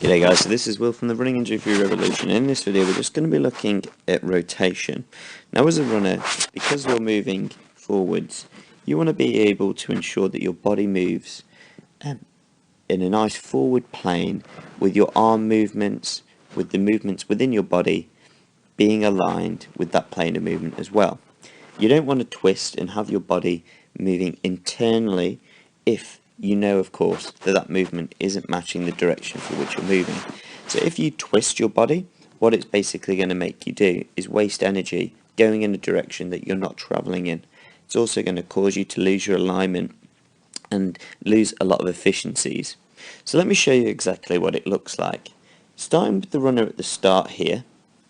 G'day guys, so this is Will from the Running Injury Free Revolution. In this video we're just going to be looking at rotation. Now as a runner, because you're moving forwards, you want to be able to ensure that your body moves in a nice forward plane with your arm movements, with the movements within your body being aligned with that plane of movement as well. You don't want to twist and have your body moving internally if you know, of course, that that movement isn't matching the direction for which you're moving. So if you twist your body, what it's basically going to make you do is waste energy going in a direction that you're not traveling in. It's also going to cause you to lose your alignment and lose a lot of efficiencies. So let me show you exactly what it looks like. Starting with the runner at the start here,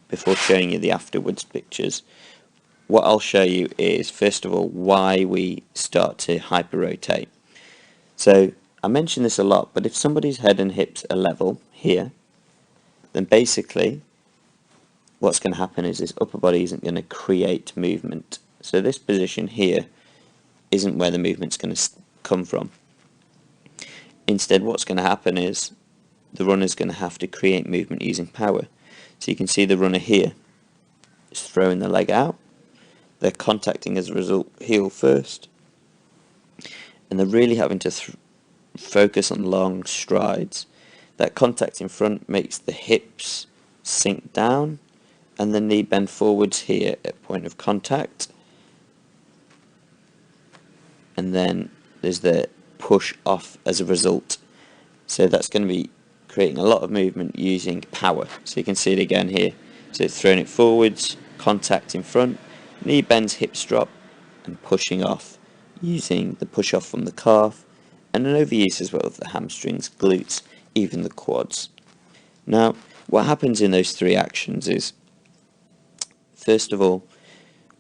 before showing you the afterwards pictures, what I'll show you is, first of all, why we start to hyper-rotate. So I mention this a lot, but if somebody's head and hips are level here, then basically what's going to happen is this upper body isn't going to create movement. So this position here isn't where the movement's going to come from. Instead, what's going to happen is the runner's going to have to create movement using power. So you can see the runner here is throwing the leg out. They're contacting as a result heel first. And they're really having to focus on long strides. That contact in front makes the hips sink down and the knee bend forwards here at point of contact, and then there's the push off as a result. So that's going to be creating a lot of movement using power. So you can see it again here. So it's throwing it forwards, contact in front, knee bends, hips drop, and pushing off, using the push off from the calf and an overuse as well of the hamstrings, glutes, even the quads. Now what happens in those three actions is, first of all,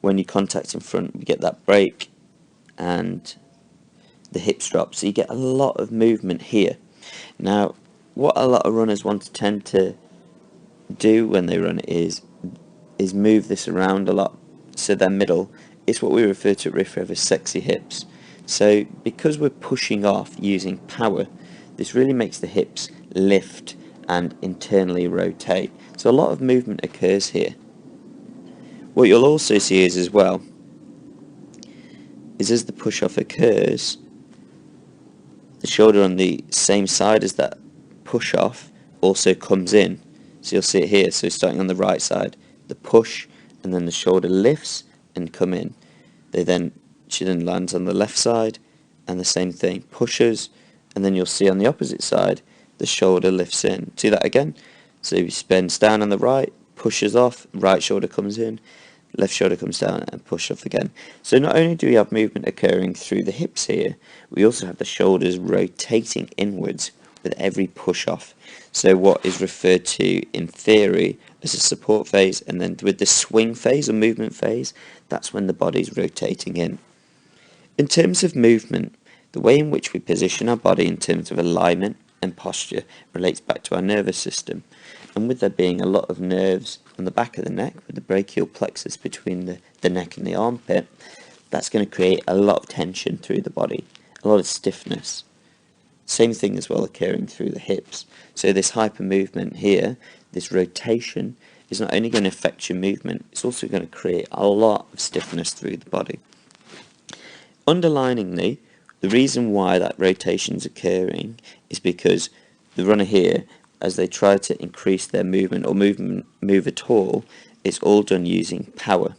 when you contact in front, we get that break and the hips drop, so you get a lot of movement here. Now what a lot of runners want to tend to do when they run is move this around a lot, so their middle, it's what we refer to at RIFREV as sexy hips. So because we're pushing off using power, this really makes the hips lift and internally rotate. So a lot of movement occurs here. What you'll also see is as well, is as the push off occurs, the shoulder on the same side as that push off also comes in. So you'll see it here, so starting on the right side, the push, and then the shoulder lifts and come in. She then lands on the left side, and the same thing, pushes, and then you'll see on the opposite side the shoulder lifts in. See that again? So he bends down on the right, pushes off, right shoulder comes in, left shoulder comes down, and push off again. So not only do we have movement occurring through the hips here, we also have the shoulders rotating inwards with every push off. So what is referred to in theory as a support phase, and then with the swing phase or movement phase, that's when the body's rotating in. In terms of movement, the way in which we position our body in terms of alignment and posture relates back to our nervous system. And with there being a lot of nerves on the back of the neck, with the brachial plexus between the neck and the armpit, that's going to create a lot of tension through the body, a lot of stiffness. Same thing as well occurring through the hips. So this hyper movement here, this rotation, is not only going to affect your movement, it's also going to create a lot of stiffness through the body. Underliningly, the reason why that rotation is occurring is because the runner here, as they try to increase their movement or move at all, it's all done using power.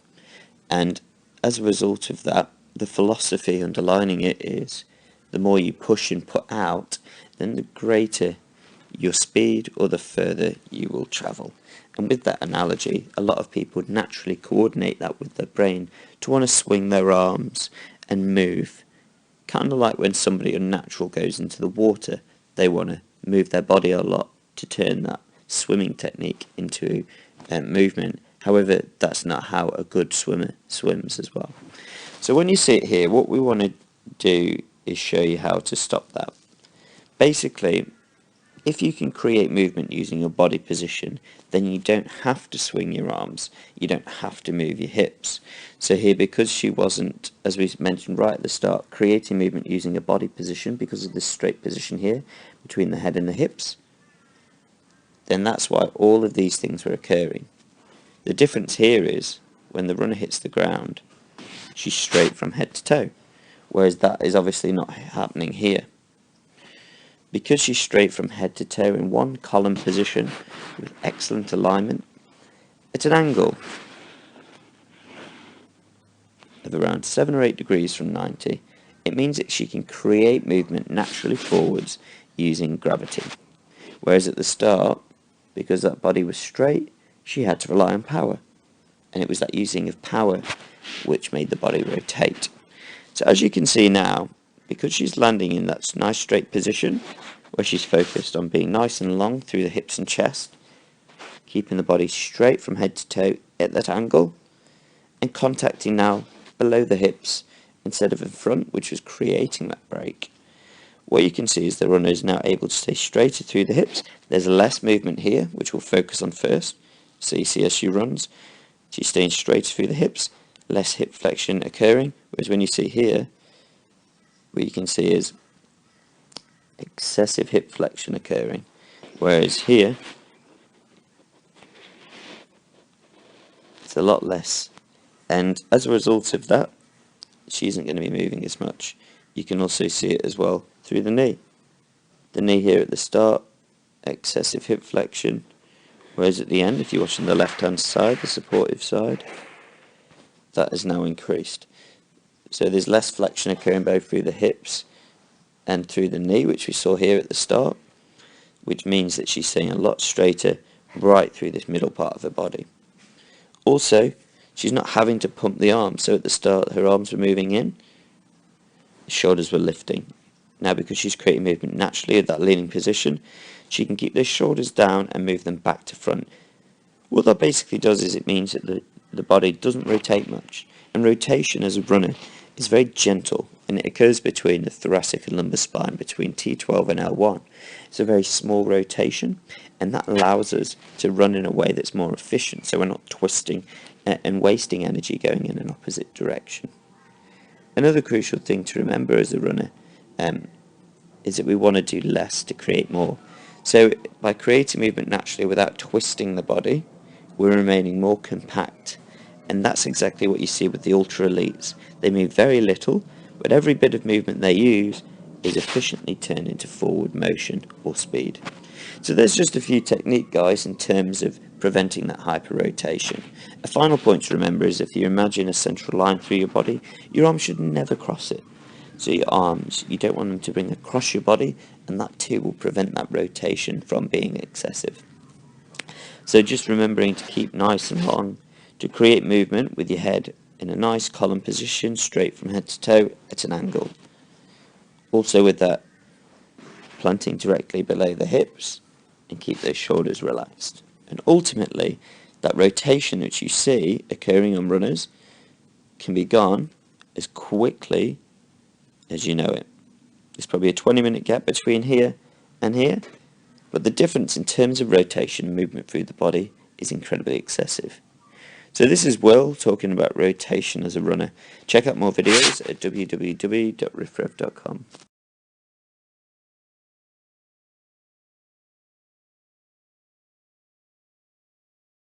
And as a result of that, the philosophy underlining it is, the more you push and put out, then the greater your speed or the further you will travel. And with that analogy, a lot of people naturally coordinate that with their brain to want to swing their arms and move. Kind of like when somebody unnatural goes into the water, they want to move their body a lot to turn that swimming technique into movement. However, that's not how a good swimmer swims as well. So when you see it here, what we want to do is show you how to stop that. Basically, if you can create movement using your body position, then you don't have to swing your arms, you don't have to move your hips. So here, because she wasn't, as we mentioned right at the start, creating movement using a body position because of this straight position here between the head and the hips, then that's why all of these things were occurring. The difference here is when the runner hits the ground, she's straight from head to toe, whereas that is obviously not happening here. Because she's straight from head to toe in one column position with excellent alignment at an angle of around 7 or 8 degrees from 90, it means that she can create movement naturally forwards using gravity. Whereas at the start, because that body was straight, she had to rely on power. And it was that using of power which made the body rotate. So as you can see now, because she's landing in that nice straight position, where she's focused on being nice and long through the hips and chest, keeping the body straight from head to toe at that angle, and contacting now below the hips instead of in front, which was creating that break. What you can see is the runner is now able to stay straighter through the hips. There's less movement here, which we'll focus on first. So you see as she runs, she's staying straighter through the hips, less hip flexion occurring, whereas when you see here, what you can see is excessive hip flexion occurring, whereas here it's a lot less, and as a result of that, she isn't going to be moving as much. You can also see it as well through the knee. The knee here at the start, excessive hip flexion, whereas at the end, if you watch on the left hand side, the supportive side, that is now increased. So there's less flexion occurring both through the hips and through the knee, which we saw here at the start, which means that she's staying a lot straighter right through this middle part of her body. Also, she's not having to pump the arms, so at the start her arms were moving in, the shoulders were lifting. Now because she's creating movement naturally at that leaning position, she can keep those shoulders down and move them back to front. What that basically does is it means that the body doesn't rotate much, and rotation as a runner is very gentle, and it occurs between the thoracic and lumbar spine, between T12 and L1. It's a very small rotation, and that allows us to run in a way that's more efficient, so we're not twisting and wasting energy going in an opposite direction. Another crucial thing to remember as a runner is that we want to do less to create more. So by creating movement naturally without twisting the body, we're remaining more compact. And that's exactly what you see with the ultra elites. They move very little, but every bit of movement they use is efficiently turned into forward motion or speed. So there's just a few technique, guys, in terms of preventing that hyper-rotation. A final point to remember is if you imagine a central line through your body, your arms should never cross it. So your arms, you don't want them to bring across your body, and that too will prevent that rotation from being excessive. So just remembering to keep nice and long, to create movement with your head in a nice column position, straight from head to toe at an angle. Also with that, planting directly below the hips and keep those shoulders relaxed. And ultimately, that rotation which you see occurring on runners can be gone as quickly as you know it. There's probably a 20-minute gap between here and here, but the difference in terms of rotation and movement through the body is incredibly excessive. So this is Will talking about rotation as a runner. Check out more videos at www.rifrev.com.